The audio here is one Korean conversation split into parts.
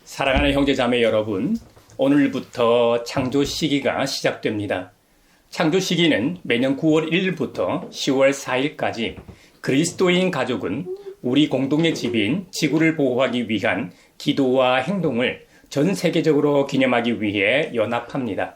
사랑하는 형제자매 여러분, 오늘부터 창조 시기가 시작됩니다. 창조 시기는 매년 9월 1일부터 10월 4일까지 그리스도인 가족은 우리 공동의 집인 지구를 보호하기 위한 기도와 행동을 전 세계적으로 기념하기 위해 연합합니다.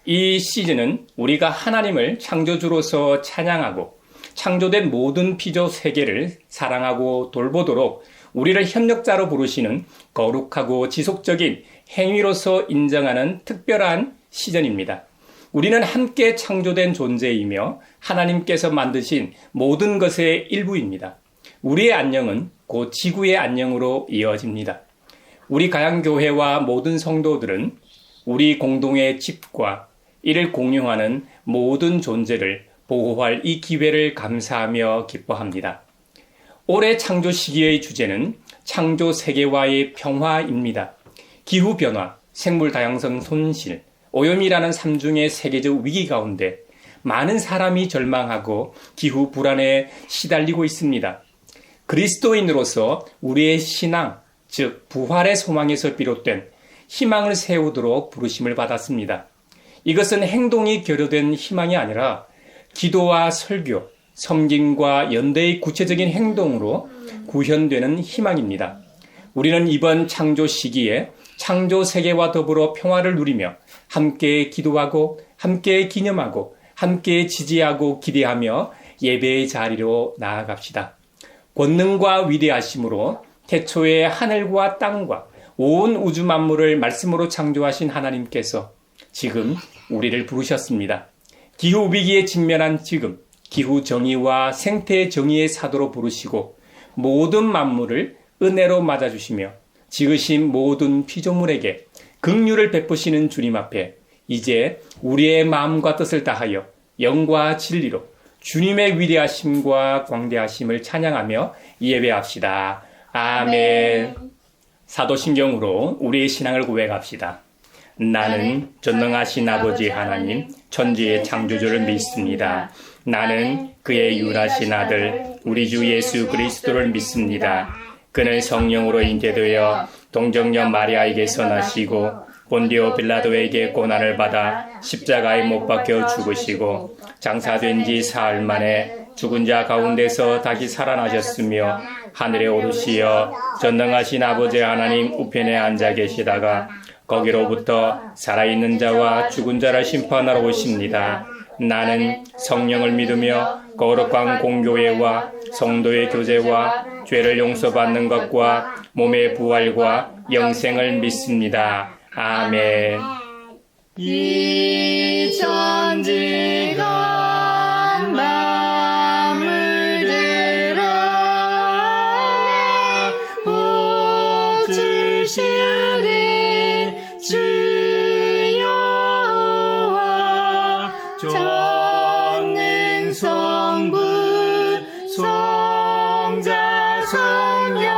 이 시즌은 우리가 하나님을 창조주로서 찬양하고 창조된 모든 피조 세계를 사랑하고 돌보도록 우리를 협력자로 부르시는 거룩하고 지속적인 행위로서 인정하는 특별한 시즌입니다. 우리는 함께 창조된 존재이며 하나님께서 만드신 모든 것의 일부입니다. 우리의 안녕은 곧 지구의 안녕으로 이어집니다. 우리 가양교회와 모든 성도들은 우리 공동의 집과 이를 공유하는 모든 존재를 보호할 이 기회를 감사하며 기뻐합니다. 올해 창조 시기의 주제는 창조 세계와의 평화입니다. 기후변화, 생물 다양성 손실, 오염이라는 삼중의 세계적 위기 가운데 많은 사람이 절망하고 기후 불안에 시달리고 있습니다. 그리스도인으로서 우리의 신앙, 즉 부활의 소망에서 비롯된 희망을 세우도록 부르심을 받았습니다. 이것은 행동이 결여된 희망이 아니라 기도와 설교, 섬김과 연대의 구체적인 행동으로 구현되는 희망입니다. 우리는 이번 창조 시기에 창조 세계와 더불어 평화를 누리며 함께 기도하고 함께 기념하고 함께 지지하고 기대하며 예배의 자리로 나아갑시다. 권능과 위대하심으로 태초에 하늘과 땅과 온 우주 만물을 말씀으로 창조하신 하나님께서 지금 우리를 부르셨습니다. 기후 위기에 직면한 지금 기후 정의와 생태 정의의 사도로 부르시고 모든 만물을 은혜로 맞아주시며 지으신 모든 피조물에게 긍휼을 베푸시는 주님 앞에 이제 우리의 마음과 뜻을 다하여 영과 진리로 주님의 위대하심과 광대하심을 찬양하며 예배합시다. 아멘. 사도신경으로 우리의 신앙을 고백합시다. 나는 전능하신 아버지 하나님, 천지의 창조주를 믿습니다. 나는 그의 유일하신 아들, 우리 주 예수 그리스도를 믿습니다. 그는 성령으로 잉태되어 동정녀 마리아에게서 나시고 본디오 빌라도에게 고난을 받아 십자가에 못 박혀 죽으시고 장사된 지 사흘 만에 죽은 자 가운데서 다시 살아나셨으며 하늘에 오르시어 전능하신 아버지 하나님 우편에 앉아 계시다가 거기로부터 살아있는 자와 죽은 자를 심판하러 오십니다. 나는 성령을 믿으며 거룩한 공교회와 성도의 교제와 죄를 용서받는 것과 몸의 부활과 영생을 믿습니다. 아멘. 이 천지가 마음을 들어 복 주시는 주여와 전능 성부 성자 성령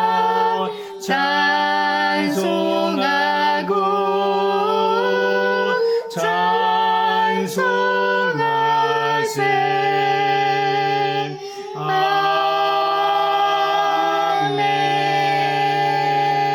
찬송하고 찬송하세.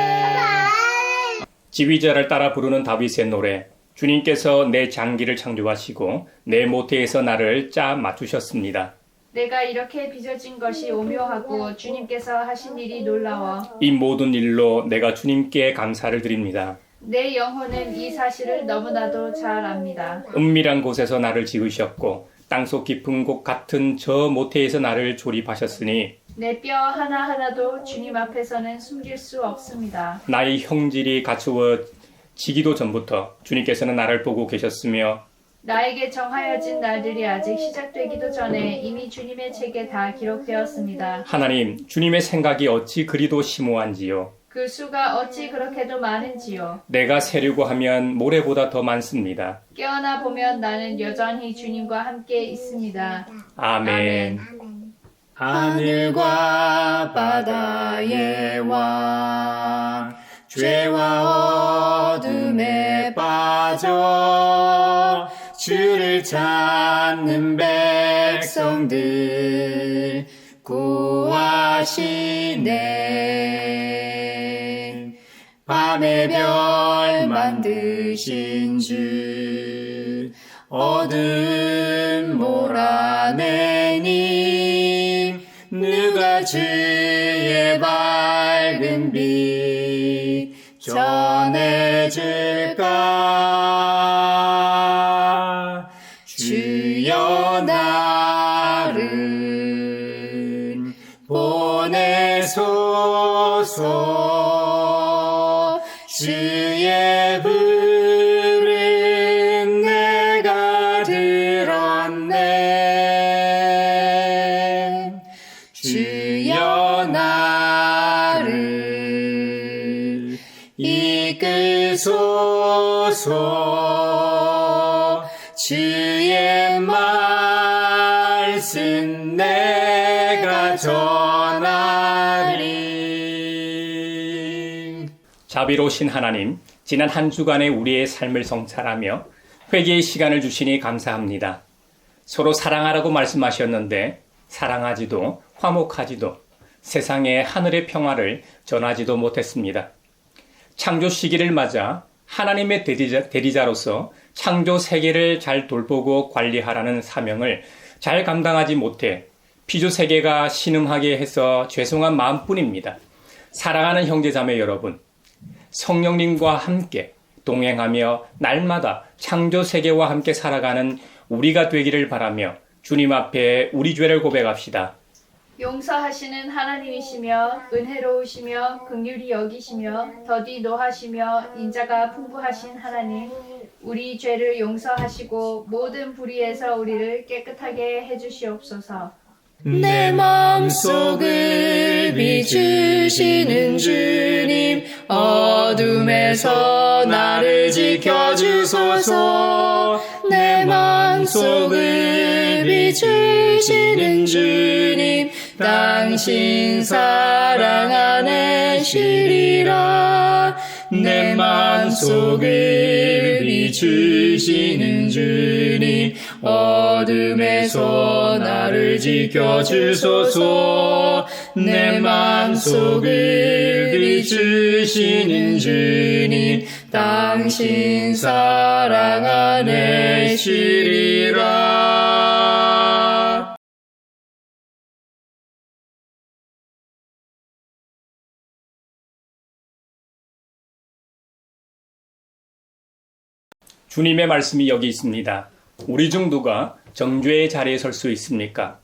아멘. 지휘자를 따라 부르는 다윗의 노래. 주님께서 내 장기를 창조하시고 내 모태에서 나를 짜 맞추셨습니다. 내가 이렇게 빚어진 것이 오묘하고 주님께서 하신 일이 놀라워 이 모든 일로 내가 주님께 감사를 드립니다. 내 영혼은 이 사실을 너무나도 잘 압니다. 은밀한 곳에서 나를 지으셨고 땅속 깊은 곳 같은 저 모태에서 나를 조립하셨으니 내 뼈 하나하나도 주님 앞에서는 숨길 수 없습니다. 나의 형질이 갖추어지기도 전부터 주님께서는 나를 보고 계셨으며 나에게 정하여진 날들이 아직 시작되기도 전에 이미 주님의 책에 다 기록되었습니다. 하나님, 주님의 생각이 어찌 그리도 심오한지요. 그 수가 어찌 그렇게도 많은지요. 내가 세려고 하면 모래보다 더 많습니다. 깨어나 보면 나는 여전히 주님과 함께 있습니다. 아멘. 하늘과 바다의 왕 죄와 어둠에 빠져 주를 찾는 백성들 구하시네. 밤의 별 만드신 주 어둠 몰아내니 누가 주의 밝은 빛 전해줄까 주여 나를 보내소서 주의 불은 내가 들었네 주여 나를 이끌소서 주의 말씀 내가 전하리. 자비로우신 하나님, 지난 한 주간의 우리의 삶을 성찰하며 회개의 시간을 주시니 감사합니다. 서로 사랑하라고 말씀하셨는데 사랑하지도 화목하지도 세상에 하늘의 평화를 전하지도 못했습니다. 창조 시기를 맞아 하나님의 대리자로서 창조 세계를 잘 돌보고 관리하라는 사명을 잘 감당하지 못해 피조 세계가 신음하게 해서 죄송한 마음뿐입니다. 사랑하는 형제자매 여러분, 성령님과 함께 동행하며 날마다 창조 세계와 함께 살아가는 우리가 되기를 바라며 주님 앞에 우리 죄를 고백합시다. 용서하시는 하나님이시며 은혜로우시며 긍휼히 여기시며 더디 노하시며 인자가 풍부하신 하나님, 우리 죄를 용서하시고 모든 불의에서 우리를 깨끗하게 해주시옵소서. 내 마음속을 비추시는 주님 어둠에서 나를 지켜주소서 내 마음속을 비추시는 주님 당신 사랑 안에 쉬리라 내 마음속을 비추시는 주님 어둠에서 나를 지켜주소서 내 마음속을 비추시는 주님 당신 사랑 안에 쉬리라. 주님의 말씀이 여기 있습니다. 우리 중 누가 정죄의 자리에 설 수 있습니까?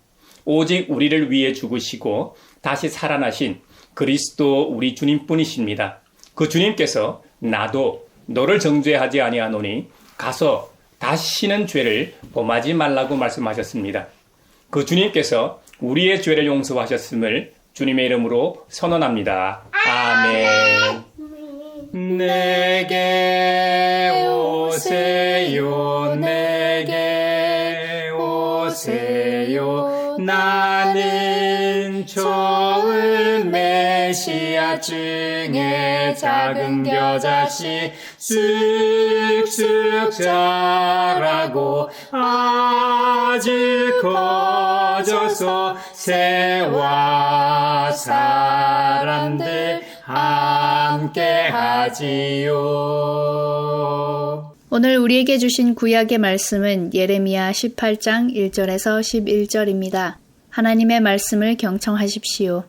오직 우리를 위해 죽으시고 다시 살아나신 그리스도 우리 주님뿐이십니다. 그 주님께서 나도 너를 정죄하지 아니하노니 가서 다시는 죄를 범하지 말라고 말씀하셨습니다. 그 주님께서 우리의 죄를 용서하셨음을 주님의 이름으로 선언합니다. 아멘. 내게 오세요 내게 오세요 나는 좋은 메시아 중에 작은 겨자씨 쑥쑥 자라고 아주 커져서 새와 사람들 함께 하지요. 오늘 우리에게 주신 구약의 말씀은 예레미야 18장 1절에서 11절입니다. 하나님의 말씀을 경청하십시오.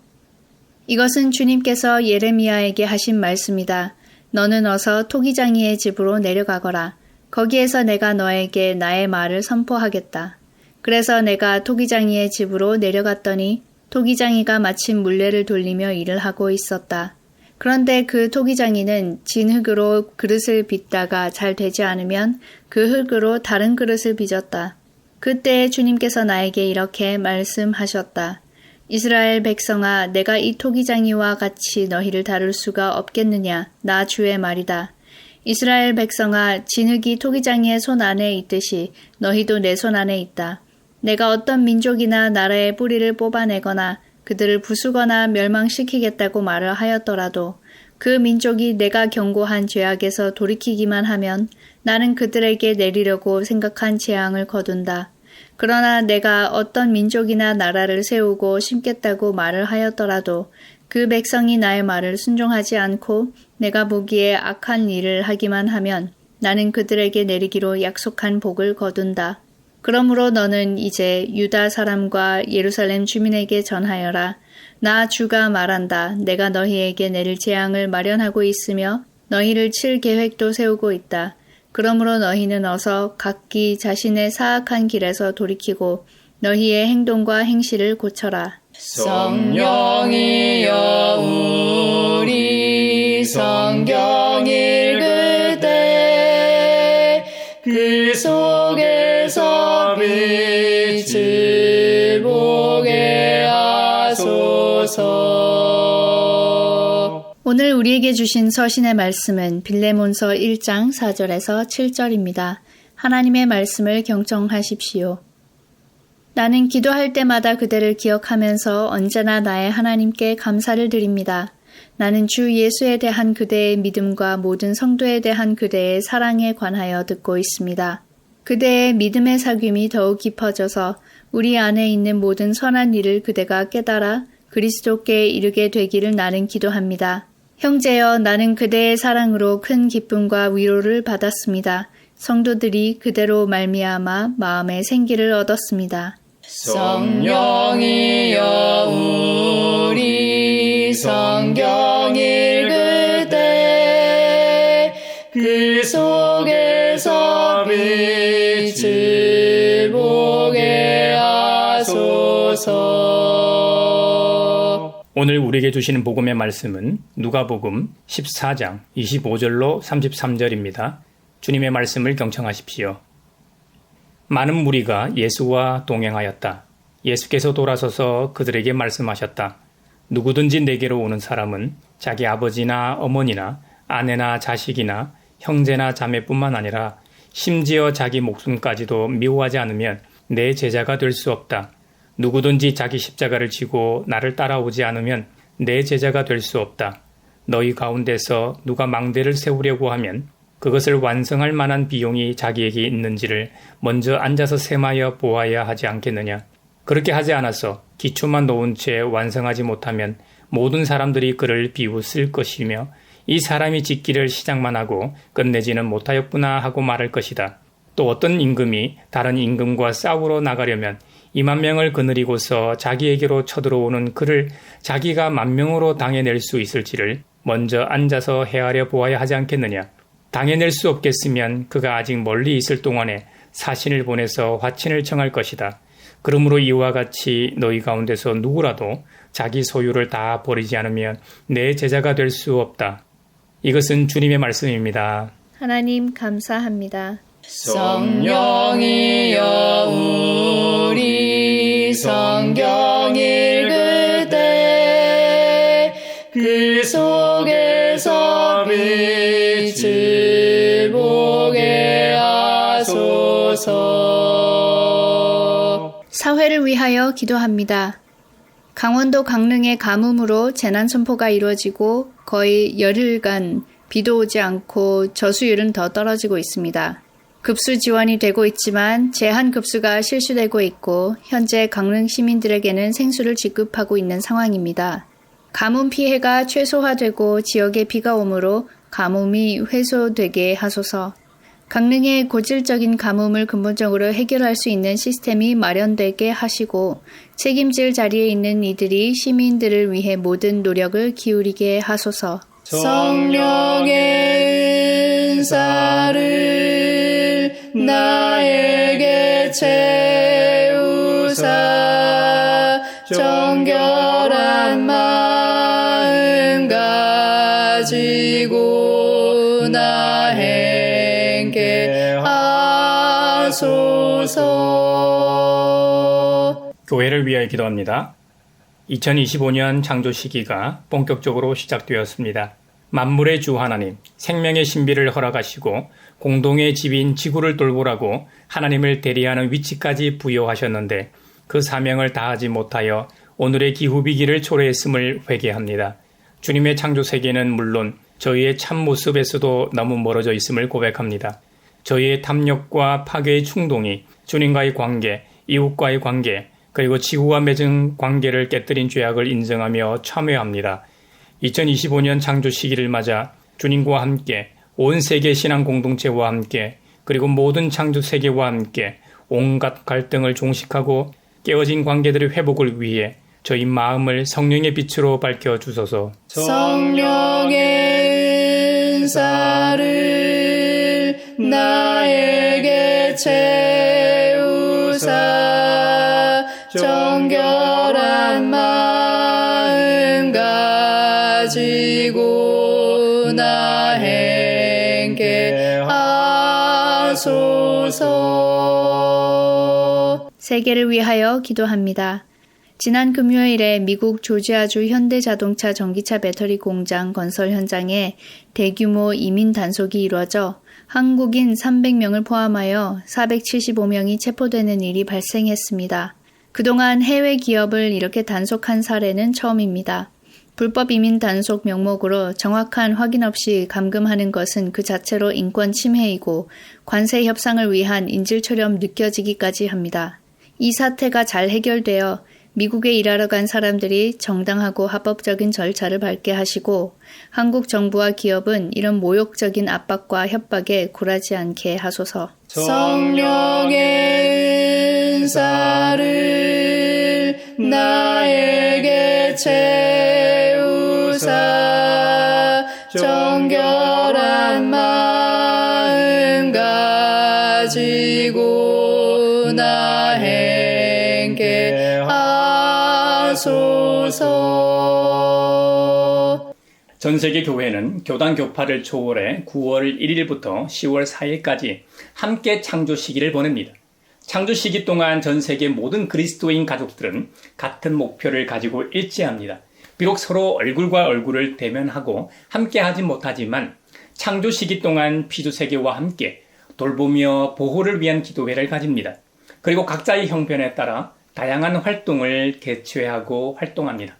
이것은 주님께서 예레미야에게 하신 말씀이다. 너는 어서 토기장이의 집으로 내려가거라. 거기에서 내가 너에게 나의 말을 선포하겠다. 그래서 내가 토기장이의 집으로 내려갔더니 토기장이가 마침 물레를 돌리며 일을 하고 있었다. 그런데 그 토기장이는 진 흙으로 그릇을 빚다가 잘 되지 않으면 그 흙으로 다른 그릇을 빚었다. 그때 주님께서 나에게 이렇게 말씀하셨다. 이스라엘 백성아, 내가 이 토기장이와 같이 너희를 다룰 수가 없겠느냐? 나 주의 말이다. 이스라엘 백성아, 진흙이 토기장이의 손 안에 있듯이 너희도 내 손 안에 있다. 내가 어떤 민족이나 나라의 뿌리를 뽑아내거나 그들을 부수거나 멸망시키겠다고 말을 하였더라도 그 민족이 내가 경고한 죄악에서 돌이키기만 하면 나는 그들에게 내리려고 생각한 재앙을 거둔다. 그러나 내가 어떤 민족이나 나라를 세우고 심겠다고 말을 하였더라도 그 백성이 나의 말을 순종하지 않고 내가 보기에 악한 일을 하기만 하면 나는 그들에게 내리기로 약속한 복을 거둔다. 그러므로 너는 이제 유다 사람과 예루살렘 주민에게 전하여라. 나 주가 말한다. 내가 너희에게 내릴 재앙을 마련하고 있으며 너희를 칠 계획도 세우고 있다. 그러므로 너희는 어서 각기 자신의 사악한 길에서 돌이키고 너희의 행동과 행실을 고쳐라. 성령이여 우리 성경 읽을 때 그 속에서 빛을 보게 하소서. 오늘 우리에게 주신 서신의 말씀은 빌레몬서 1장 4절에서 7절입니다. 하나님의 말씀을 경청하십시오. 나는 기도할 때마다 그대를 기억하면서 언제나 나의 하나님께 감사를 드립니다. 나는 주 예수에 대한 그대의 믿음과 모든 성도에 대한 그대의 사랑에 관하여 듣고 있습니다. 그대의 믿음의 사귐이 더욱 깊어져서 우리 안에 있는 모든 선한 일을 그대가 깨달아 그리스도께 이르게 되기를 나는 기도합니다. 형제여, 나는 그대의 사랑으로 큰 기쁨과 위로를 받았습니다. 성도들이 그대로 말미암아 마음의 생기를 얻었습니다. 성령이여 우리 성경 읽을 때 그 속에서 빛을 보게 하소서. 오늘 우리에게 주시는 복음의 말씀은 누가복음 14장 25절로 33절입니다. 주님의 말씀을 경청하십시오. 많은 무리가 예수와 동행하였다. 예수께서 돌아서서 그들에게 말씀하셨다. 누구든지 내게로 오는 사람은 자기 아버지나 어머니나 아내나 자식이나 형제나 자매뿐만 아니라 심지어 자기 목숨까지도 미워하지 않으면 내 제자가 될 수 없다. 누구든지 자기 십자가를 지고 나를 따라오지 않으면 내 제자가 될 수 없다. 너희 가운데서 누가 망대를 세우려고 하면 그것을 완성할 만한 비용이 자기에게 있는지를 먼저 앉아서 셈하여 보아야 하지 않겠느냐. 그렇게 하지 않아서 기초만 놓은 채 완성하지 못하면 모든 사람들이 그를 비웃을 것이며 이 사람이 짓기를 시작만 하고 끝내지는 못하였구나 하고 말할 것이다. 또 어떤 임금이 다른 임금과 싸우러 나가려면 2,000,000명을 거느리고서 자기에게로 쳐들어오는 그를 자기가 10,000명으로 당해낼 수 있을지를 먼저 앉아서 헤아려 보아야 하지 않겠느냐. 당해낼 수 없겠으면 그가 아직 멀리 있을 동안에 사신을 보내서 화친을 청할 것이다. 그러므로 이와 같이 너희 가운데서 누구라도 자기 소유를 다 버리지 않으면 내 제자가 될 수 없다. 이것은 주님의 말씀입니다. 하나님 감사합니다. 성령이여 우리 성경 읽을 때 그 속에서 빛을 보게 하소서. 사회를 위하여 기도합니다. 강원도 강릉의 가뭄으로 재난 선포가 이루어지고 거의 열흘간 비도 오지 않고 저수율은 더 떨어지고 있습니다. 급수 지원이 되고 있지만 제한 급수가 실시되고 있고 현재 강릉 시민들에게는 생수를 지급하고 있는 상황입니다. 가뭄 피해가 최소화되고 지역에 비가 오므로 가뭄이 해소되게 하소서. 강릉의 고질적인 가뭄을 근본적으로 해결할 수 있는 시스템이 마련되게 하시고 책임질 자리에 있는 이들이 시민들을 위해 모든 노력을 기울이게 하소서. 성령의 은사를 나에게 채우사 정결한 마음 가지고 나 행케 하소서. 교회를 위하여 기도합니다. 2025년 창조 시기가 본격적으로 시작되었습니다. 만물의 주 하나님, 생명의 신비를 허락하시고 공동의 집인 지구를 돌보라고 하나님을 대리하는 위치까지 부여하셨는데 그 사명을 다하지 못하여 오늘의 기후위기를 초래했음을 회개합니다. 주님의 창조 세계는 물론 저희의 참모습에서도 너무 멀어져 있음을 고백합니다. 저희의 탐욕과 파괴의 충동이 주님과의 관계, 이웃과의 관계, 그리고 지구와 맺은 관계를 깨뜨린 죄악을 인정하며 참회합니다. 2025년 창조 시기를 맞아 주님과 함께 온 세계 신앙 공동체와 함께 그리고 모든 창조 세계와 함께 온갖 갈등을 종식하고 깨어진 관계들의 회복을 위해 저희 마음을 성령의 빛으로 밝혀주소서. 성령의 은사를 나에게 채우사 정결한 마음 가지고 나 행케 하소서. 세계를 위하여 기도합니다. 지난 금요일에 미국 조지아주 현대자동차 전기차 배터리 공장 건설 현장에 대규모 이민 단속이 이루어져 한국인 300명을 포함하여 475명이 체포되는 일이 발생했습니다. 그동안 해외 기업을 이렇게 단속한 사례는 처음입니다. 불법 이민 단속 명목으로 정확한 확인 없이 감금하는 것은 그 자체로 인권 침해이고 관세 협상을 위한 인질처럼 느껴지기까지 합니다. 이 사태가 잘 해결되어 미국에 일하러 간 사람들이 정당하고 합법적인 절차를 밟게 하시고 한국 정부와 기업은 이런 모욕적인 압박과 협박에 굴하지 않게 하소서. 성령의 은사를 나에게 채우사 정결한 마음 가지고 나 행케 하소서. 전 세계 교회는 교단 교파를 초월해 9월 1일부터 10월 4일까지 함께 창조 시기를 보냅니다. 창조 시기 동안 전 세계 모든 그리스도인 가족들은 같은 목표를 가지고 일치합니다. 비록 서로 얼굴과 얼굴을 대면하고 함께 하지 못하지만 창조 시기 동안 피조 세계와 함께 돌보며 보호를 위한 기도회를 가집니다. 그리고 각자의 형편에 따라 다양한 활동을 개최하고 활동합니다.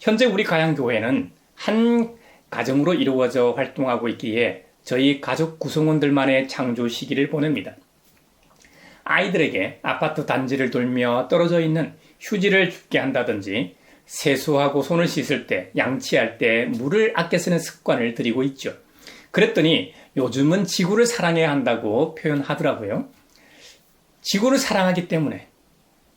현재 우리 가양교회는 한 가정으로 이루어져 활동하고 있기에 저희 가족 구성원들만의 창조 시기를 보냅니다. 아이들에게 아파트 단지를 돌며 떨어져 있는 휴지를 줍게 한다든지 세수하고 손을 씻을 때, 양치할 때 물을 아껴 쓰는 습관을 들이고 있죠. 그랬더니 요즘은 지구를 사랑해야 한다고 표현하더라고요. 지구를 사랑하기 때문에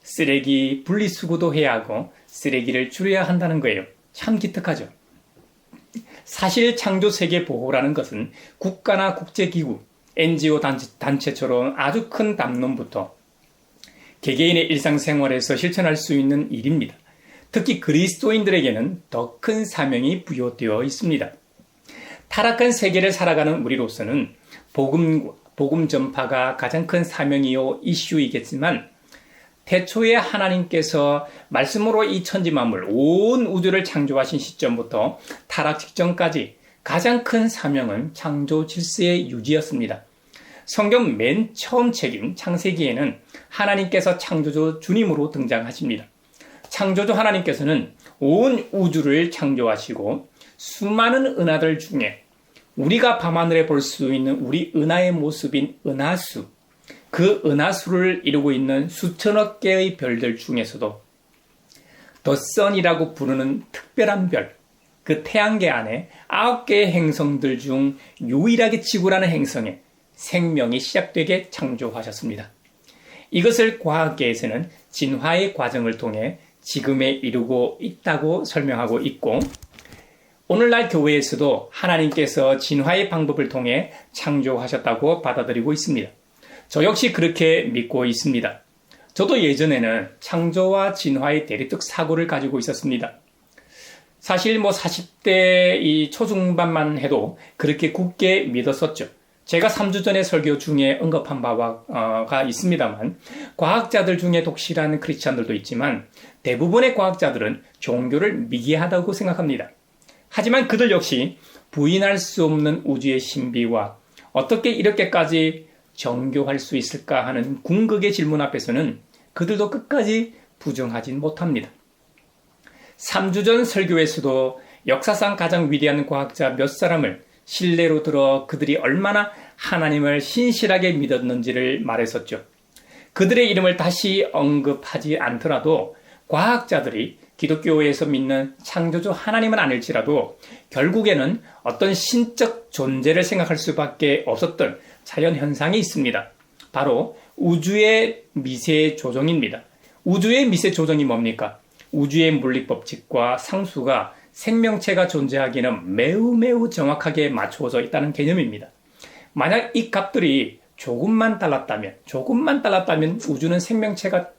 쓰레기 분리수거도 해야 하고 쓰레기를 줄여야 한다는 거예요. 참 기특하죠. 사실 창조 세계 보호라는 것은 국가나 국제기구, NGO 단체처럼 아주 큰 담론부터 개개인의 일상생활에서 실천할 수 있는 일입니다. 특히 그리스도인들에게는 더 큰 사명이 부여되어 있습니다. 타락한 세계를 살아가는 우리로서는 복음 전파가 가장 큰 사명이요 이슈이겠지만 태초에 하나님께서 말씀으로 이 천지 만물, 온 우주를 창조하신 시점부터 타락 직전까지 가장 큰 사명은 창조 질서의 유지였습니다. 성경 맨 처음 책인 창세기에는 하나님께서 창조주 주님으로 등장하십니다. 창조주 하나님께서는 온 우주를 창조하시고 수많은 은하들 중에 우리가 밤하늘에 볼 수 있는 우리 은하의 모습인 은하수, 그 은하수를 이루고 있는 수천억 개의 별들 중에서도 더 선이라고 부르는 특별한 별, 그 태양계 안에 9개의 행성들 중 유일하게 지구라는 행성에 생명이 시작되게 창조하셨습니다. 이것을 과학계에서는 진화의 과정을 통해 지금에 이루고 있다고 설명하고 있고, 오늘날 교회에서도 하나님께서 진화의 방법을 통해 창조하셨다고 받아들이고 있습니다. 저 역시 그렇게 믿고 있습니다. 저도 예전에는 창조와 진화의 대립적 사고를 가지고 있었습니다. 사실 40대 이 초중반만 해도 그렇게 굳게 믿었었죠. 제가 3주 전에 설교 중에 언급한 바가 있습니다만, 과학자들 중에 독실한 크리스찬들도 있지만 대부분의 과학자들은 종교를 미개하다고 생각합니다. 하지만 그들 역시 부인할 수 없는 우주의 신비와 어떻게 이렇게까지 정교할 수 있을까 하는 궁극의 질문 앞에서는 그들도 끝까지 부정하진 못합니다. 3주 전 설교에서도 역사상 가장 위대한 과학자 몇 사람을 신뢰로 들어 그들이 얼마나 하나님을 신실하게 믿었는지를 말했었죠. 그들의 이름을 다시 언급하지 않더라도 과학자들이 기독교에서 믿는 창조주 하나님은 아닐지라도 결국에는 어떤 신적 존재를 생각할 수밖에 없었던 자연현상이 있습니다. 바로 우주의 미세 조정입니다. 우주의 미세 조정이 뭡니까? 우주의 물리법칙과 상수가 생명체가 존재하기에는 매우 정확하게 맞추어져 있다는 개념입니다. 만약 이 값들이 조금만 달랐다면 우주는 생명체가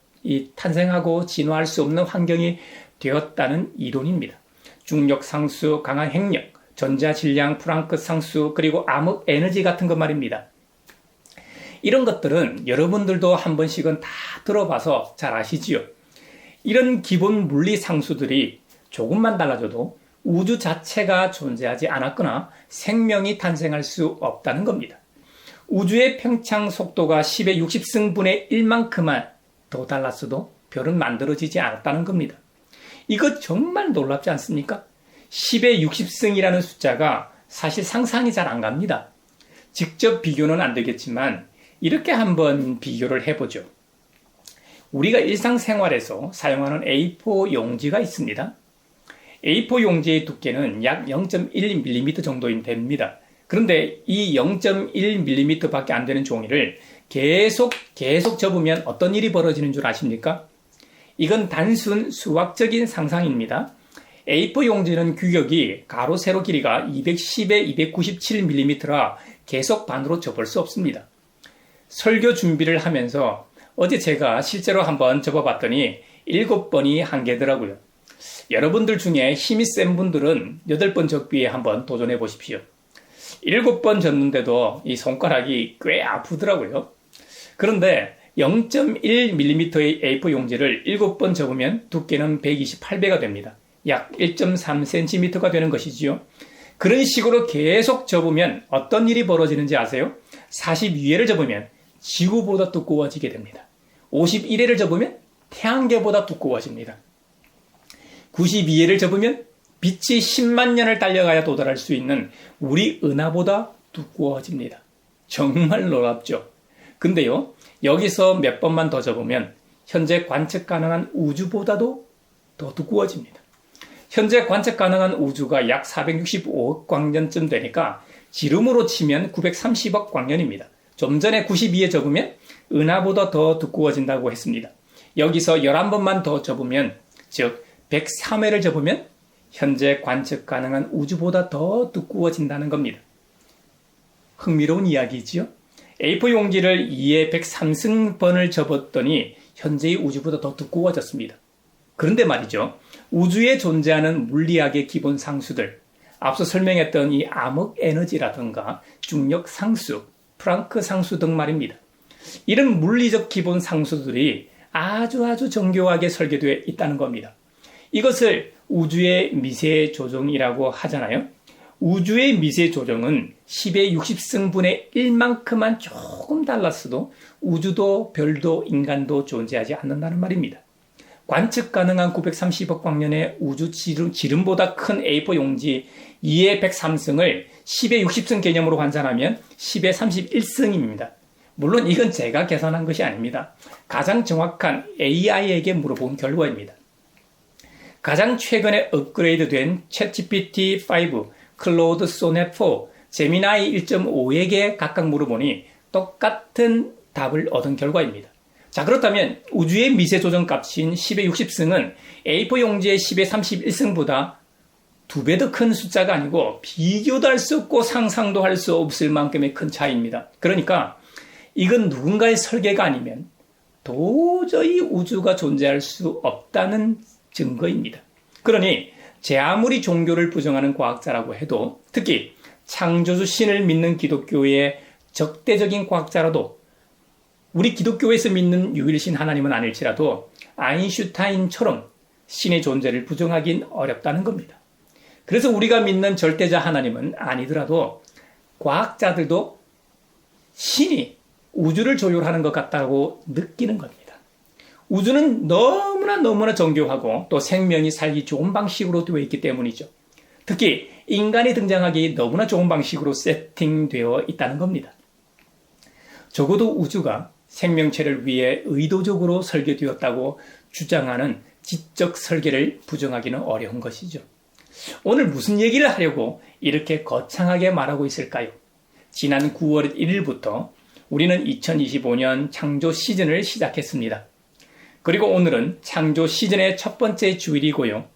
탄생하고 진화할 수 없는 환경이 되었다는 이론입니다. 중력 상수, 강한 핵력, 전자 질량, 프랑크 상수, 그리고 암흑 에너지 같은 것 말입니다. 이런 것들은 여러분들도 한 번씩은 다 들어봐서 잘 아시지요. 이런 기본 물리 상수들이 조금만 달라져도 우주 자체가 존재하지 않았거나 생명이 탄생할 수 없다는 겁니다. 우주의 팽창 속도가 10의 60승분의 1만큼만 더 달랐어도 별은 만들어지지 않았다는 겁니다. 이거 정말 놀랍지 않습니까? 10의 60승이라는 숫자가 사실 상상이 잘 안 갑니다. 직접 비교는 안 되겠지만 이렇게 한번 비교를 해보죠. 우리가 일상생활에서 사용하는 A4 용지가 있습니다. A4 용지의 두께는 약 0.1mm 정도 됩니다. 그런데 이 0.1mm 밖에 안 되는 종이를 계속 접으면 어떤 일이 벌어지는 줄 아십니까? 이건 단순 수학적인 상상입니다. A4 용지는 규격이 가로 세로 길이가 210에 297mm라 계속 반으로 접을 수 없습니다. 설교 준비를 하면서 어제 제가 실제로 한번 접어봤더니 7번이 한계더라고요. 여러분들 중에 힘이 센 분들은 8번 접기에 한번 도전해 보십시오. 7번 접는데도 이 손가락이 꽤 아프더라고요. 그런데 0.1mm의 A4 용지를 7번 접으면 두께는 128배가 됩니다. 약 1.3cm가 되는 것이지요. 그런 식으로 계속 접으면 어떤 일이 벌어지는지 아세요? 42회를 접으면 지구보다 두꺼워지게 됩니다. 51회를 접으면 태양계보다 두꺼워집니다. 92회를 접으면 빛이 10만 년을 달려가야 도달할 수 있는 우리 은하보다 두꺼워집니다. 정말 놀랍죠? 근데요, 여기서 몇 번만 더 접으면 현재 관측 가능한 우주보다도 더 두꺼워집니다. 현재 관측 가능한 우주가 약 465억 광년쯤 되니까 지름으로 치면 930억 광년입니다. 좀 전에 92에 접으면 은하보다 더 두꺼워진다고 했습니다. 여기서 11번만 더 접으면, 즉 103회를 접으면 현재 관측 가능한 우주보다 더 두꺼워진다는 겁니다. 흥미로운 이야기지요? A4 용지를 2의 103승번을 접었더니 현재의 우주보다 더 두꺼워졌습니다. 그런데 말이죠. 우주에 존재하는 물리학의 기본 상수들, 앞서 설명했던 이 암흑 에너지라든가 중력 상수, 프랑크 상수 등 말입니다. 이런 물리적 기본 상수들이 아주 정교하게 설계되어 있다는 겁니다. 이것을 우주의 미세 조정이라고 하잖아요. 우주의 미세 조정은 10의 60승분의 1만큼만 조금 달랐어도 우주도 별도 인간도 존재하지 않는다는 말입니다. 관측 가능한 930억 광년의 우주 지름보다 큰 A4 용지 2의 103승을 10의 60승 개념으로 환산하면 10의 31승입니다. 물론 이건 제가 계산한 것이 아닙니다. 가장 정확한 AI에게 물어본 결과입니다. 가장 최근에 업그레이드된 챗GPT-5, 클로우드 소넷4, 제미나이 1.5에게 각각 물어보니 똑같은 답을 얻은 결과입니다. 자, 그렇다면 우주의 미세 조정 값인 10의 60승은 A4 용지의 10의 31승보다 2배 더 큰 숫자가 아니고 비교도 할 수 없고 상상도 할 수 없을 만큼의 큰 차이입니다. 그러니까 이건 누군가의 설계가 아니면 도저히 우주가 존재할 수 없다는 증거입니다. 그러니 제 아무리 종교를 부정하는 과학자라고 해도, 특히 창조주 신을 믿는 기독교의 적대적인 과학자라도, 우리 기독교에서 믿는 유일신 하나님은 아닐지라도 아인슈타인처럼 신의 존재를 부정하긴 어렵다는 겁니다. 그래서 우리가 믿는 절대자 하나님은 아니더라도 과학자들도 신이 우주를 조율하는 것 같다고 느끼는 겁니다. 우주는 너무나 정교하고 또 생명이 살기 좋은 방식으로 되어 있기 때문이죠. 특히 인간이 등장하기 너무나 좋은 방식으로 세팅되어 있다는 겁니다. 적어도 우주가 생명체를 위해 의도적으로 설계되었다고 주장하는 지적 설계를 부정하기는 어려운 것이죠. 오늘 무슨 얘기를 하려고 이렇게 거창하게 말하고 있을까요? 지난 9월 1일부터 우리는 2025년 창조 시즌을 시작했습니다. 그리고 오늘은 창조 시즌의 첫 번째 주일이고요.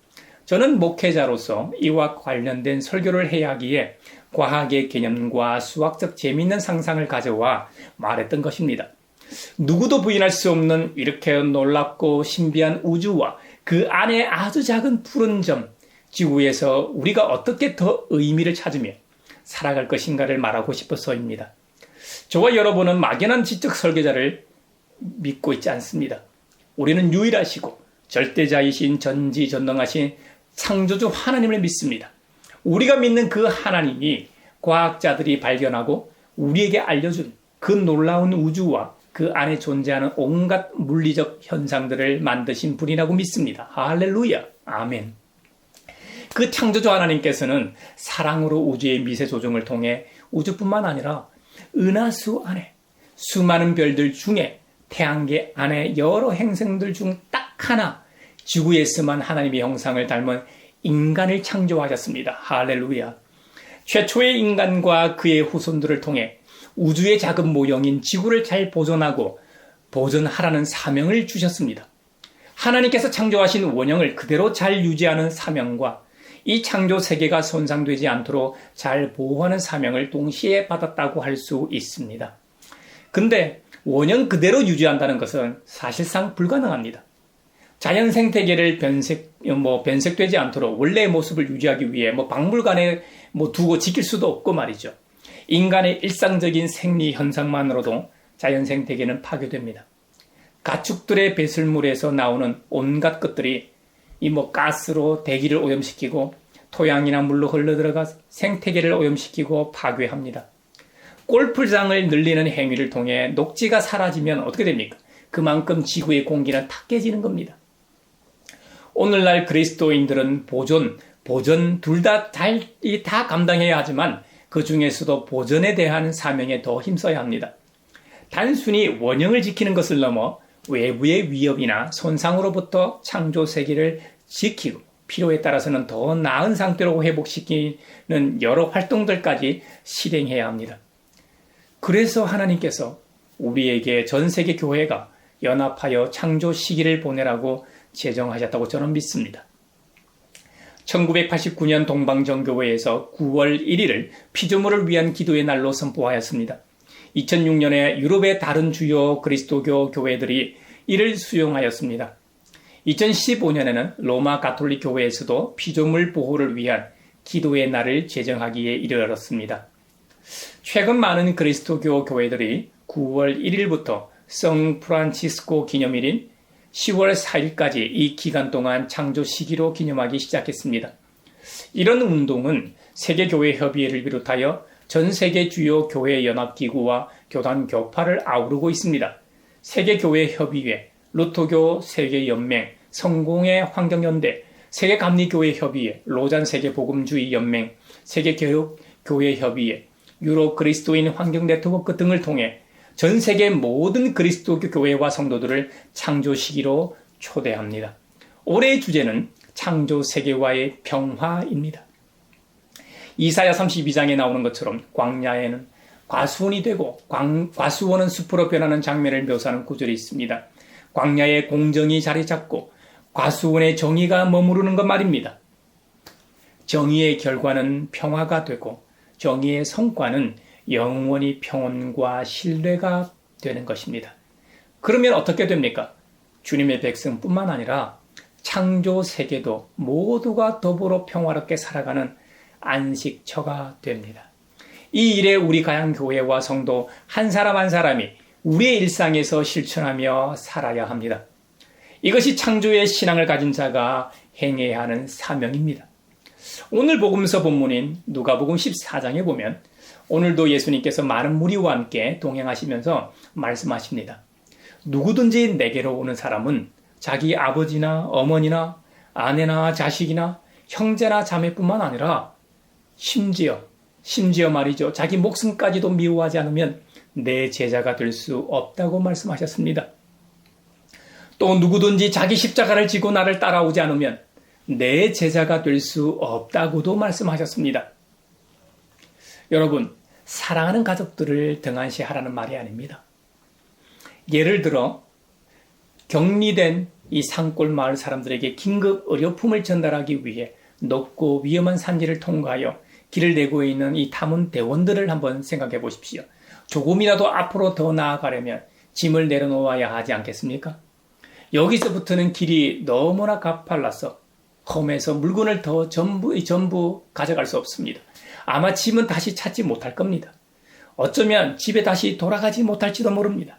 저는 목회자로서 이와 관련된 설교를 해야 하기에 과학의 개념과 수학적 재미있는 상상을 가져와 말했던 것입니다. 누구도 부인할 수 없는 이렇게 놀랍고 신비한 우주와 그 안에 아주 작은 푸른 점, 지구에서 우리가 어떻게 더 의미를 찾으며 살아갈 것인가를 말하고 싶어서입니다. 저와 여러분은 막연한 지적 설계자를 믿고 있지 않습니다. 우리는 유일하시고 절대자이신 전지전능하신 창조주 하나님을 믿습니다. 우리가 믿는 그 하나님이 과학자들이 발견하고 우리에게 알려준 그 놀라운 우주와 그 안에 존재하는 온갖 물리적 현상들을 만드신 분이라고 믿습니다. 할렐루야. 아멘. 그 창조주 하나님께서는 사랑으로 우주의 미세 조정을 통해 우주뿐만 아니라 은하수 안에 수많은 별들 중에 태양계 안에 여러 행성들 중 딱 하나 지구에서만 하나님의 형상을 닮은 인간을 창조하셨습니다. 할렐루야. 최초의 인간과 그의 후손들을 통해 우주의 작은 모형인 지구를 잘 보존하고 보존하라는 사명을 주셨습니다. 하나님께서 창조하신 원형을 그대로 잘 유지하는 사명과 이 창조 세계가 손상되지 않도록 잘 보호하는 사명을 동시에 받았다고 할 수 있습니다. 근데 원형 그대로 유지한다는 것은 사실상 불가능합니다. 자연 생태계를 변색되지 않도록 원래의 모습을 유지하기 위해 박물관에 두고 지킬 수도 없고 말이죠. 인간의 일상적인 생리 현상만으로도 자연 생태계는 파괴됩니다. 가축들의 배설물에서 나오는 온갖 것들이 가스로 대기를 오염시키고 토양이나 물로 흘러들어가 생태계를 오염시키고 파괴합니다. 골프장을 늘리는 행위를 통해 녹지가 사라지면 어떻게 됩니까? 그만큼 지구의 공기는 탁해지는 겁니다. 오늘날 그리스도인들은 보존 둘 다 감당해야 하지만 그 중에서도 보존에 대한 사명에 더 힘써야 합니다. 단순히 원형을 지키는 것을 넘어 외부의 위협이나 손상으로부터 창조 세계를 지키고 필요에 따라서는 더 나은 상태로 회복시키는 여러 활동들까지 실행해야 합니다. 그래서 하나님께서 우리에게 전 세계 교회가 연합하여 창조 시기를 보내라고 제정하셨다고 저는 믿습니다. 1989년 동방정교회에서 9월 1일을 피조물을 위한 기도의 날로 선포하였습니다. 2006년에 유럽의 다른 주요 그리스도교 교회들이 이를 수용하였습니다. 2015년에는 로마 가톨릭 교회에서도 피조물 보호를 위한 기도의 날을 제정하기에 이르렀습니다. 최근 많은 그리스도교 교회들이 9월 1일부터 성 프란치스코 기념일인 10월 4일까지 이 기간 동안 창조 시기로 기념하기 시작했습니다. 이런 운동은 세계교회협의회를 비롯하여 전 세계 주요 교회 연합기구와 교단 교파를 아우르고 있습니다. 세계교회협의회, 루터교 세계연맹, 성공회 환경연대, 세계감리교회협의회, 로잔 세계복음주의연맹, 세계교육교회협의회, 유럽 그리스도인 환경 네트워크 등을 통해 전 세계 모든 그리스도교 교회와 성도들을 창조 시기로 초대합니다. 올해의 주제는 창조 세계와의 평화입니다. 이사야 32장에 나오는 것처럼 광야에는 과수원이 되고 과수원은 숲으로 변하는 장면을 묘사하는 구절이 있습니다. 광야에 공정이 자리 잡고 과수원에 정의가 머무르는 것 말입니다. 정의의 결과는 평화가 되고 정의의 성과는 영원히 평온과 신뢰가 되는 것입니다. 그러면 어떻게 됩니까? 주님의 백성뿐만 아니라 창조 세계도 모두가 더불어 평화롭게 살아가는 안식처가 됩니다. 이 일에 우리 가양교회와 성도 한 사람 한 사람이 우리의 일상에서 실천하며 살아야 합니다. 이것이 창조의 신앙을 가진 자가 행해야 하는 사명입니다. 오늘 복음서 본문인 누가복음 14장에 보면 오늘도 예수님께서 많은 무리와 함께 동행하시면서 말씀하십니다. 누구든지 내게로 오는 사람은 자기 아버지나 어머니나 아내나 자식이나 형제나 자매뿐만 아니라 심지어 말이죠. 자기 목숨까지도 미워하지 않으면 내 제자가 될 수 없다고 말씀하셨습니다. 또 누구든지 자기 십자가를 지고 나를 따라오지 않으면 내 제자가 될 수 없다고도 말씀하셨습니다. 여러분, 사랑하는 가족들을 등한시하라는 말이 아닙니다. 예를 들어 격리된 이 산골 마을 사람들에게 긴급 의료품을 전달하기 위해 높고 위험한 산지를 통과하여 길을 내고 있는 이 탐험 대원들을 한번 생각해 보십시오. 조금이라도 앞으로 더 나아가려면 짐을 내려놓아야 하지 않겠습니까? 여기서부터는 길이 너무나 가팔라서 험해서 물건을 더 전부 가져갈 수 없습니다. 아마 짐은 다시 찾지 못할 겁니다. 어쩌면 집에 다시 돌아가지 못할지도 모릅니다.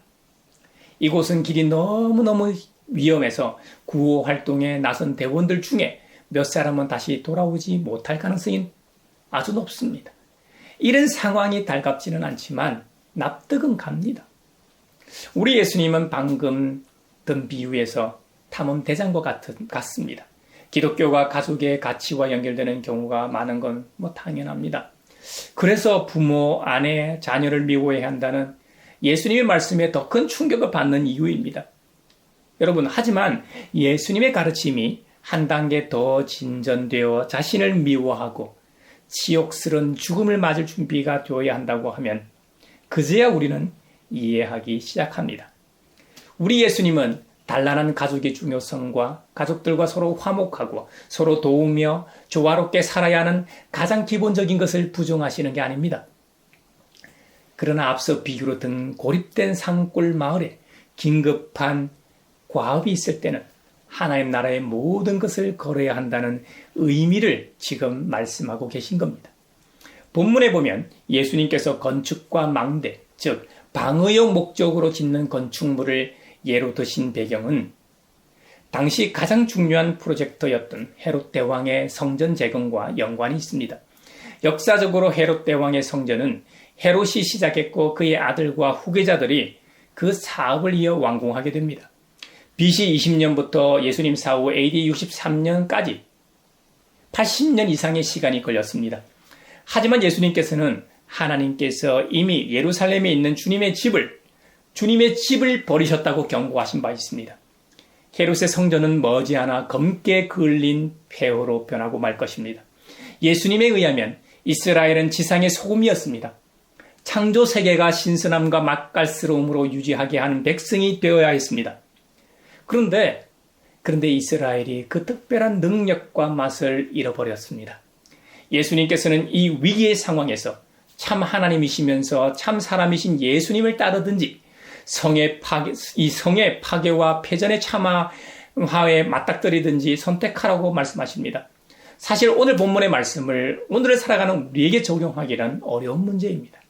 이곳은 길이 너무너무 위험해서 구호 활동에 나선 대원들 중에 몇 사람은 다시 돌아오지 못할 가능성이 아주 높습니다. 이런 상황이 달갑지는 않지만 납득은 갑니다. 우리 예수님은 방금 든 비유에서 탐험 대장과 같습니다. 기독교가 가족의 가치와 연결되는 경우가 많은 건 당연합니다. 그래서 부모, 아내, 자녀를 미워해야 한다는 예수님의 말씀에 더 큰 충격을 받는 이유입니다. 여러분, 하지만 예수님의 가르침이 한 단계 더 진전되어 자신을 미워하고 치욕스러운 죽음을 맞을 준비가 되어야 한다고 하면 그제야 우리는 이해하기 시작합니다. 우리 예수님은 단란한 가족의 중요성과 가족들과 서로 화목하고 서로 도우며 조화롭게 살아야 하는 가장 기본적인 것을 부정하시는 게 아닙니다. 그러나 앞서 비유로 든 고립된 산골 마을에 긴급한 과업이 있을 때는 하나님 나라의 모든 것을 걸어야 한다는 의미를 지금 말씀하고 계신 겁니다. 본문에 보면 예수님께서 건축과 망대, 즉 방어용 목적으로 짓는 건축물을 예로 드신 배경은 당시 가장 중요한 프로젝트였던 헤롯 대왕의 성전 재건과 연관이 있습니다. 역사적으로 헤롯 대왕의 성전은 헤롯이 시작했고 그의 아들과 후계자들이 그 사업을 이어 완공하게 됩니다. BC 20년부터 예수님 사후 AD 63년까지 80년 이상의 시간이 걸렸습니다. 하지만 예수님께서는 하나님께서 이미 예루살렘에 있는 주님의 집을 버리셨다고 경고하신 바 있습니다. 헤롯의 성전은 머지않아 검게 그을린 폐허로 변하고 말 것입니다. 예수님에 의하면 이스라엘은 지상의 소금이었습니다. 창조 세계가 신선함과 맛깔스러움으로 유지하게 하는 백성이 되어야 했습니다. 그런데 이스라엘이 그 특별한 능력과 맛을 잃어버렸습니다. 예수님께서는 이 위기의 상황에서 참 하나님이시면서 참 사람이신 예수님을 따르든지 이 성의 파괴와 패전의 참화에 맞닥뜨리든지 선택하라고 말씀하십니다. 사실 오늘 본문의 말씀을 오늘을 살아가는 우리에게 적용하기는 어려운 문제입니다.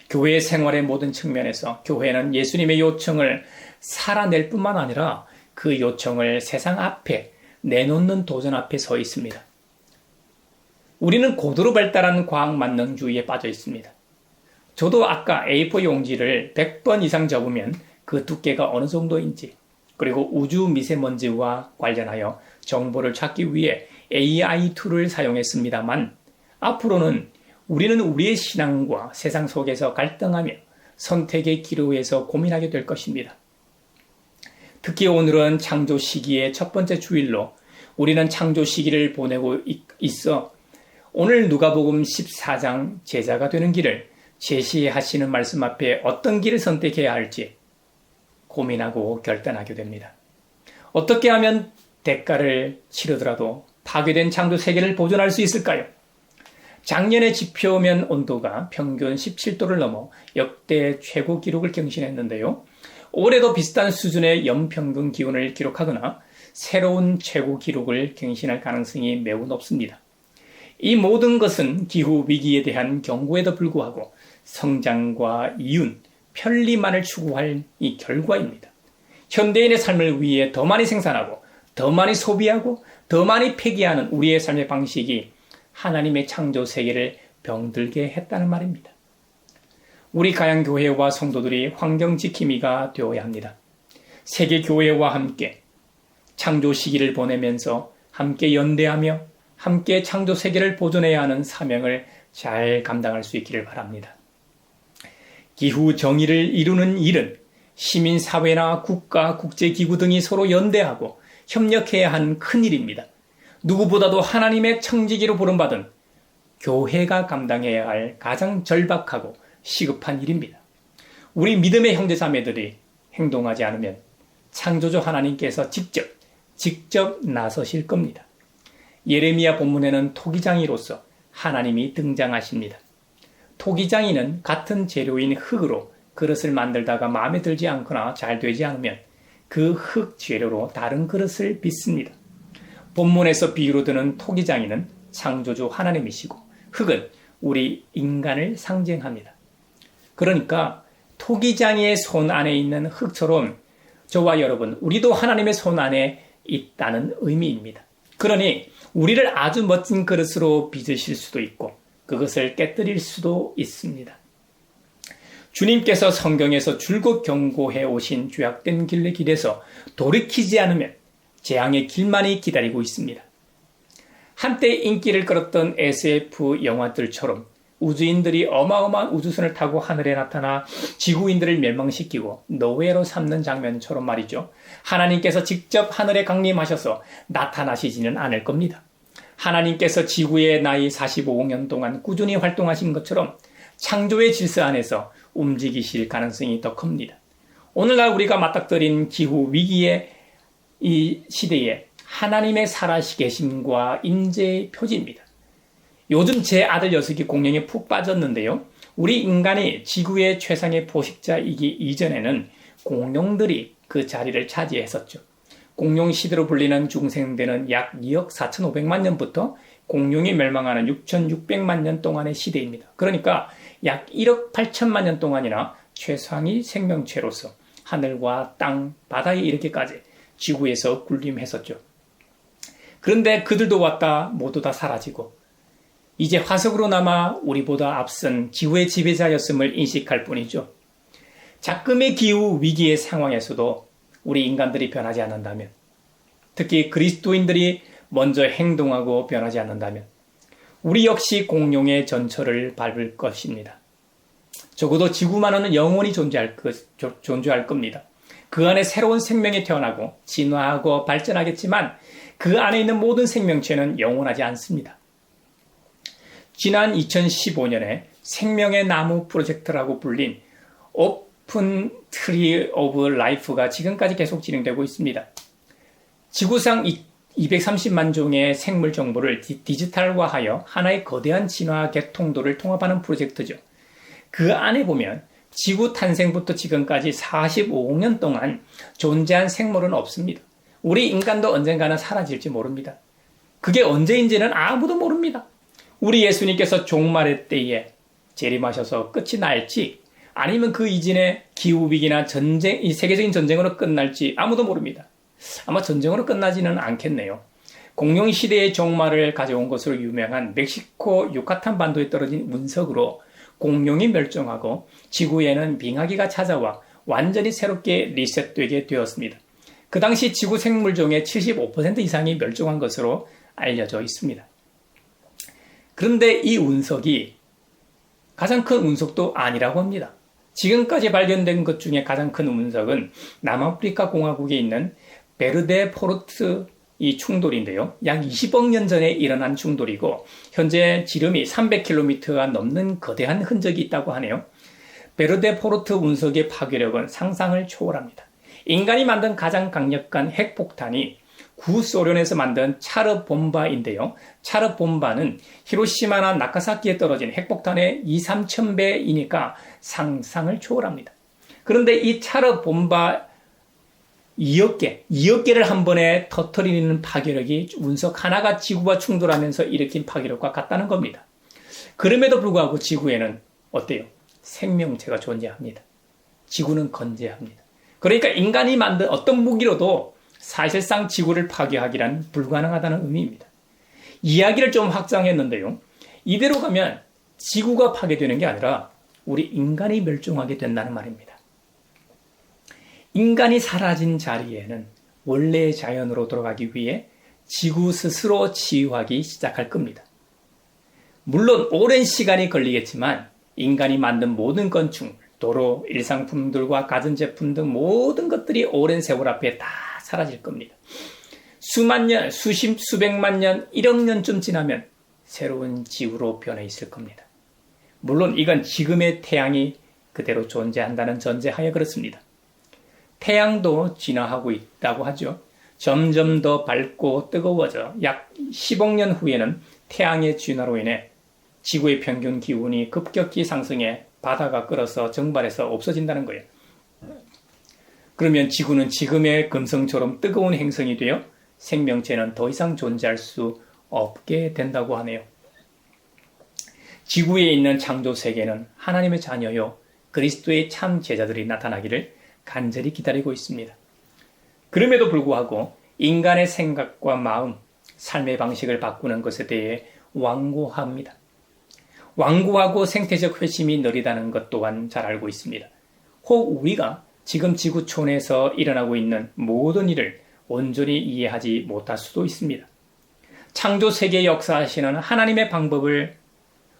교회 생활의 모든 측면에서 교회는 예수님의 요청을 살아낼 뿐만 아니라 그 요청을 세상 앞에 내놓는 도전 앞에 서 있습니다. 우리는 고도로 발달한 과학 만능주의에 빠져 있습니다. 저도 아까 A4 용지를 100번 이상 접으면 그 두께가 어느 정도인지, 그리고 우주 미세먼지와 관련하여 정보를 찾기 위해 AI 툴을 사용했습니다만, 앞으로는 우리는 우리의 신앙과 세상 속에서 갈등하며 선택의 기로에서 고민하게 될 것입니다. 특히 오늘은 창조 시기의 첫 번째 주일로 우리는 창조 시기를 보내고 있어 오늘 누가복음 14장 제자가 되는 길을 제시하시는 말씀 앞에 어떤 길을 선택해야 할지 고민하고 결단하게 됩니다. 어떻게 하면 대가를 치르더라도 파괴된 창조 세계를 보존할 수 있을까요? 작년의 지표면 온도가 평균 17도를 넘어 역대 최고 기록을 경신했는데요. 올해도 비슷한 수준의 연평균 기온을 기록하거나 새로운 최고 기록을 경신할 가능성이 매우 높습니다. 이 모든 것은 기후 위기에 대한 경고에도 불구하고 성장과 이윤, 편리만을 추구할 이 결과입니다. 현대인의 삶을 위해 더 많이 생산하고 더 많이 소비하고 더 많이 폐기하는 우리의 삶의 방식이 하나님의 창조 세계를 병들게 했다는 말입니다. 우리 가양교회와 성도들이 환경지킴이가 되어야 합니다. 세계교회와 함께 창조 시기를 보내면서 함께 연대하며 함께 창조 세계를 보존해야 하는 사명을 잘 감당할 수 있기를 바랍니다. 기후 정의를 이루는 일은 시민사회나 국가, 국제기구 등이 서로 연대하고 협력해야 하는 큰일입니다. 누구보다도 하나님의 청지기로 부름받은 교회가 감당해야 할 가장 절박하고 시급한 일입니다. 우리 믿음의 형제자매들이 행동하지 않으면 창조주 하나님께서 직접 나서실 겁니다. 예레미야 본문에는 토기장이로서 하나님이 등장하십니다. 토기장이는 같은 재료인 흙으로 그릇을 만들다가 마음에 들지 않거나 잘 되지 않으면 그 흙 재료로 다른 그릇을 빚습니다. 본문에서 비유로 드는 토기장이는 창조주 하나님이시고 흙은 우리 인간을 상징합니다. 그러니까 토기장이의 손 안에 있는 흙처럼 저와 여러분, 우리도 하나님의 손 안에 있다는 의미입니다. 그러니 우리를 아주 멋진 그릇으로 빚으실 수도 있고 그것을 깨뜨릴 수도 있습니다. 주님께서 성경에서 줄곧 경고해 오신 죄악된 길에서 돌이키지 않으면 재앙의 길만이 기다리고 있습니다. 한때 인기를 끌었던 SF 영화들처럼 우주인들이 어마어마한 우주선을 타고 하늘에 나타나 지구인들을 멸망시키고 노예로 삼는 장면처럼 말이죠. 하나님께서 직접 하늘에 강림하셔서 나타나시지는 않을 겁니다. 하나님께서 지구의 나이 45억 년 동안 꾸준히 활동하신 것처럼 창조의 질서 안에서 움직이실 가능성이 더 큽니다. 오늘날 우리가 맞닥뜨린 기후 위기의 이 시대에 하나님의 살아계심과 인재의 표지입니다. 요즘 제 아들 녀석이 공룡에 푹 빠졌는데요. 우리 인간이 지구의 최상의 포식자이기 이전에는 공룡들이 그 자리를 차지했었죠. 공룡 시대로 불리는 중생대는 약 2억 4,500만 년부터 공룡이 멸망하는 6,600만 년 동안의 시대입니다. 그러니까 약 1억 8천만 년 동안이나 최상위 생명체로서 하늘과 땅, 바다에 이르기까지 지구에서 군림했었죠. 그런데 그들도 왔다 모두 다 사라지고 이제 화석으로 남아 우리보다 앞선 지구의 지배자였음을 인식할 뿐이죠. 작금의 기후 위기의 상황에서도 우리 인간들이 변하지 않는다면, 특히 그리스도인들이 먼저 행동하고 변하지 않는다면 우리 역시 공룡의 전철을 밟을 것입니다. 적어도 지구만은 영원히 존재할 겁니다. 그 안에 새로운 생명이 태어나고 진화하고 발전하겠지만 그 안에 있는 모든 생명체는 영원하지 않습니다. 지난 2015년에 생명의 나무 프로젝트라고 불린 오픈 트리 오브 라이프가 지금까지 계속 진행되고 있습니다. 지구상 230만 종의 생물 정보를 디지털화하여 하나의 거대한 진화 개통도를 통합하는 프로젝트죠. 그 안에 보면 지구 탄생부터 지금까지 45억 년 동안 존재한 생물은 없습니다. 우리 인간도 언젠가는 사라질지 모릅니다. 그게 언제인지는 아무도 모릅니다. 우리 예수님께서 종말의 때에 재림하셔서 끝이 날지 아니면 그 이전에 기후위기나 전쟁, 이 세계적인 전쟁으로 끝날지 아무도 모릅니다. 아마 전쟁으로 끝나지는 않겠네요. 공룡 시대의 종말을 가져온 것으로 유명한 멕시코 유카탄 반도에 떨어진 운석으로 공룡이 멸종하고 지구에는 빙하기가 찾아와 완전히 새롭게 리셋되게 되었습니다. 그 당시 지구 생물종의 75% 이상이 멸종한 것으로 알려져 있습니다. 그런데 이 운석이 가장 큰 운석도 아니라고 합니다. 지금까지 발견된 것 중에 가장 큰 운석은 남아프리카 공화국에 있는 베르데 포르트 이 충돌인데요. 약 20억 년 전에 일어난 충돌이고 현재 지름이 300km가 넘는 거대한 흔적이 있다고 하네요. 베르데 포르트 운석의 파괴력은 상상을 초월합니다. 인간이 만든 가장 강력한 핵폭탄이 구소련에서 만든 차르본바인데요. 차르본바는 히로시마나 나카사키에 떨어진 핵폭탄의 2,3,000배이니까 상상을 초월합니다. 그런데 이 차르본바 2억 개를 한 번에 터뜨리는 파괴력이 운석 하나가 지구와 충돌하면서 일으킨 파괴력과 같다는 겁니다. 그럼에도 불구하고 지구에는 어때요? 생명체가 존재합니다. 지구는 건재합니다. 그러니까 인간이 만든 어떤 무기로도 사실상 지구를 파괴하기란 불가능하다는 의미입니다. 이야기를 좀 확장했는데요. 이대로 가면 지구가 파괴되는 게 아니라 우리 인간이 멸종하게 된다는 말입니다. 인간이 사라진 자리에는 원래의 자연으로 돌아가기 위해 지구 스스로 치유하기 시작할 겁니다. 물론 오랜 시간이 걸리겠지만 인간이 만든 모든 건축물, 도로, 일상품들과 가전제품 등 모든 것들이 오랜 세월 앞에 다 사라질 겁니다. 수만 년, 수백만 년, 1억 년쯤 지나면 새로운 지구로 변해 있을 겁니다. 물론 이건 지금의 태양이 그대로 존재한다는 전제하에 그렇습니다. 태양도 진화하고 있다고 하죠. 점점 더 밝고 뜨거워져 약 10억 년 후에는 태양의 진화로 인해 지구의 평균 기온이 급격히 상승해 바다가 끓어서 증발해서 없어진다는 거예요. 그러면 지구는 지금의 금성처럼 뜨거운 행성이 되어 생명체는 더 이상 존재할 수 없게 된다고 하네요. 지구에 있는 창조 세계는 하나님의 자녀요 그리스도의 참 제자들이 나타나기를 간절히 기다리고 있습니다. 그럼에도 불구하고 인간의 생각과 마음, 삶의 방식을 바꾸는 것에 대해 완고합니다. 완고하고 생태적 회심이 느리다는 것 또한 잘 알고 있습니다. 혹 우리가 지금 지구촌에서 일어나고 있는 모든 일을 온전히 이해하지 못할 수도 있습니다. 창조 세계의 역사하시는 하나님의 방법을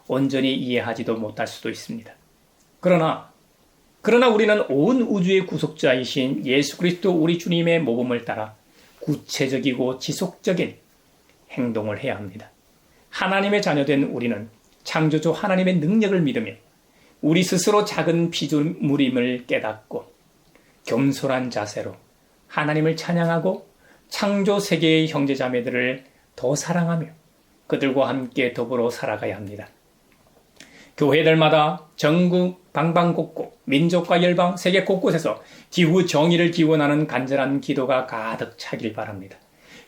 온전히 이해하지도 못할 수도 있습니다. 그러나 우리는 온 우주의 구속자이신 예수 그리스도 우리 주님의 모범을 따라 구체적이고 지속적인 행동을 해야 합니다. 하나님의 자녀된 우리는 창조주 하나님의 능력을 믿으며 우리 스스로 작은 피조물임을 깨닫고 겸손한 자세로 하나님을 찬양하고 창조 세계의 형제자매들을 더 사랑하며 그들과 함께 더불어 살아가야 합니다. 교회들마다 전국 방방곡곡 민족과 열방 세계 곳곳에서 기후 정의를 기원하는 간절한 기도가 가득 차길 바랍니다.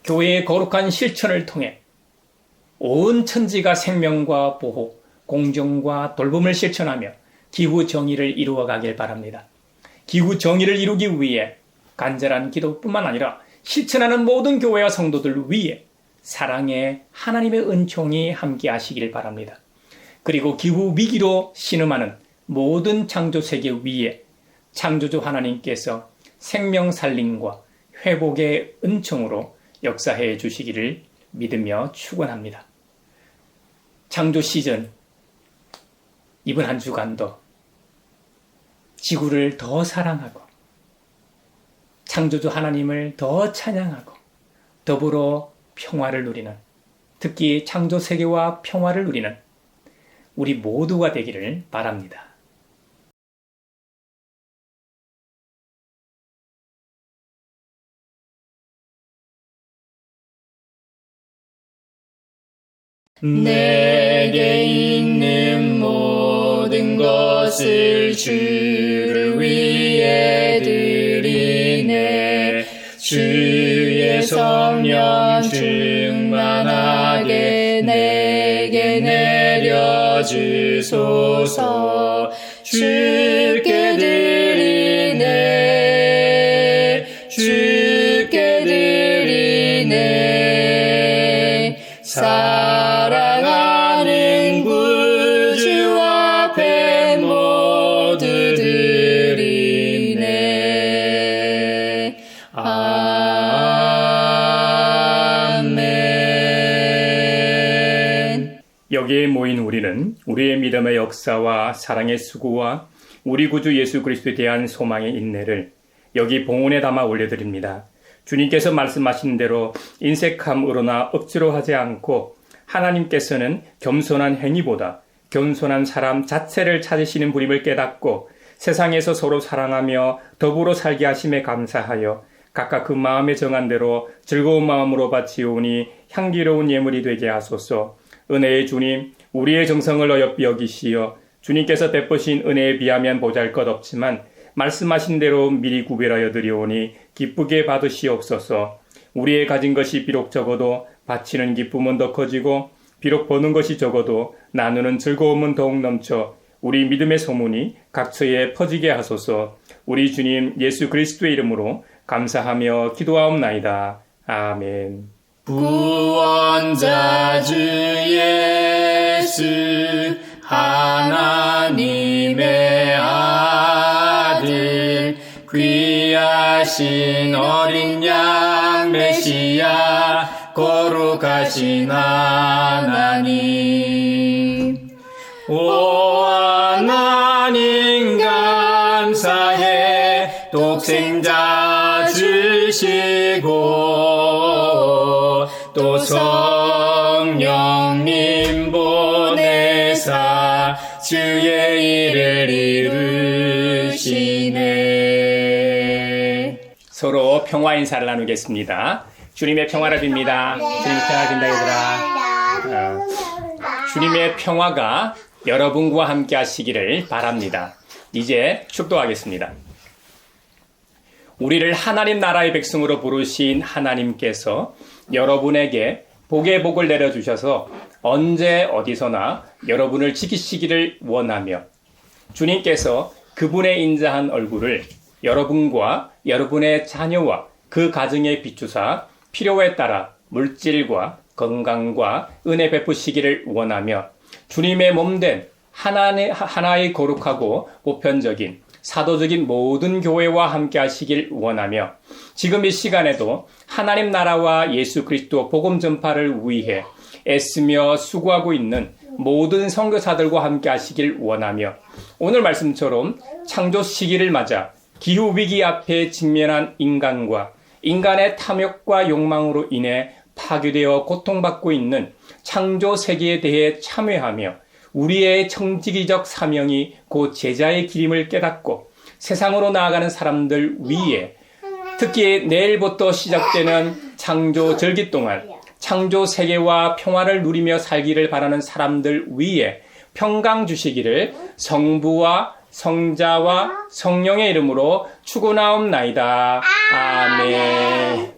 교회의 거룩한 실천을 통해 온 천지가 생명과 보호, 공정과 돌봄을 실천하며 기후 정의를 이루어가길 바랍니다. 기후 정의를 이루기 위해 간절한 기도뿐만 아니라 실천하는 모든 교회와 성도들 위해 사랑의 하나님의 은총이 함께 하시길 바랍니다. 그리고 기후 위기로 신음하는 모든 창조 세계 위에 창조주 하나님께서 생명 살림과 회복의 은총으로 역사해 주시기를 믿으며 축원합니다. 창조 시즌 이번 한 주간도 지구를 더 사랑하고 창조주 하나님을 더 찬양하고 더불어 평화를 누리는, 특히 창조 세계와 평화를 누리는 우리 모두가 되기를 바랍니다. 내게 있는 모든 것을 주를 위해 드리네. 주의 성령 충만하게 내게 내려주소서. 주께 드리네, 주께 드리네. 사랑하는 구주 앞에 모두 드리네. 아멘. 여기에 모인 우리는 우리의 믿음의 역사와 사랑의 수고와 우리 구주 예수 그리스도에 대한 소망의 인내를 여기 봉헌에 담아 올려드립니다. 주님께서 말씀하신 대로 인색함으로나 억지로 하지 않고 하나님께서는 겸손한 행위보다 겸손한 사람 자체를 찾으시는 분임을 깨닫고 세상에서 서로 사랑하며 더불어 살게 하심에 감사하여 각각 그 마음에 정한 대로 즐거운 마음으로 바치오니 향기로운 예물이 되게 하소서. 은혜의 주님, 우리의 정성을 어여삐 여기시어 주님께서 베푸신 은혜에 비하면 보잘것없지만 말씀하신 대로 미리 구별하여 드리오니 기쁘게 받으시옵소서. 우리의 가진 것이 비록 적어도 바치는 기쁨은 더 커지고 비록 버는 것이 적어도 나누는 즐거움은 더욱 넘쳐 우리 믿음의 소문이 각처에 퍼지게 하소서. 우리 주님 예수 그리스도의 이름으로 감사하며 기도하옵나이다. 아멘. 구원자 주 예수 하나님의 아들 귀하신 어린 양 메시아 거룩하신 하나님 오 하나님 독생자 주시고 또 성령님 보내사 주의 일을 이루시네. 서로 평화 인사를 나누겠습니다. 주님의 평화를 빕니다. 주님의 평화를 빈다 얘들아. 주님의 평화가 여러분과 함께 하시기를 바랍니다. 이제 축도하겠습니다. 우리를 하나님 나라의 백성으로 부르신 하나님께서 여러분에게 복의 복을 내려주셔서 언제 어디서나 여러분을 지키시기를 원하며 주님께서 그분의 인자한 얼굴을 여러분과 여러분의 자녀와 그 가정에 비추사 필요에 따라 물질과 건강과 은혜 베푸시기를 원하며 주님의 몸된 하나의 거룩하고 보편적인 사도적인 모든 교회와 함께 하시길 원하며 지금 이 시간에도 하나님 나라와 예수 그리스도 복음 전파를 위해 애쓰며 수고하고 있는 모든 선교사들과 함께 하시길 원하며 오늘 말씀처럼 창조 시기를 맞아 기후위기 앞에 직면한 인간과 인간의 탐욕과 욕망으로 인해 파괴되어 고통받고 있는 창조 세계에 대해 참회하며 우리의 청지기적 사명이 곧 제자의 길임을 깨닫고 세상으로 나아가는 사람들 위에 특히 내일부터 시작되는 창조 절기 동안 창조 세계와 평화를 누리며 살기를 바라는 사람들 위에 평강 주시기를 성부와 성자와 성령의 이름으로 축원하옵나이다. 아멘.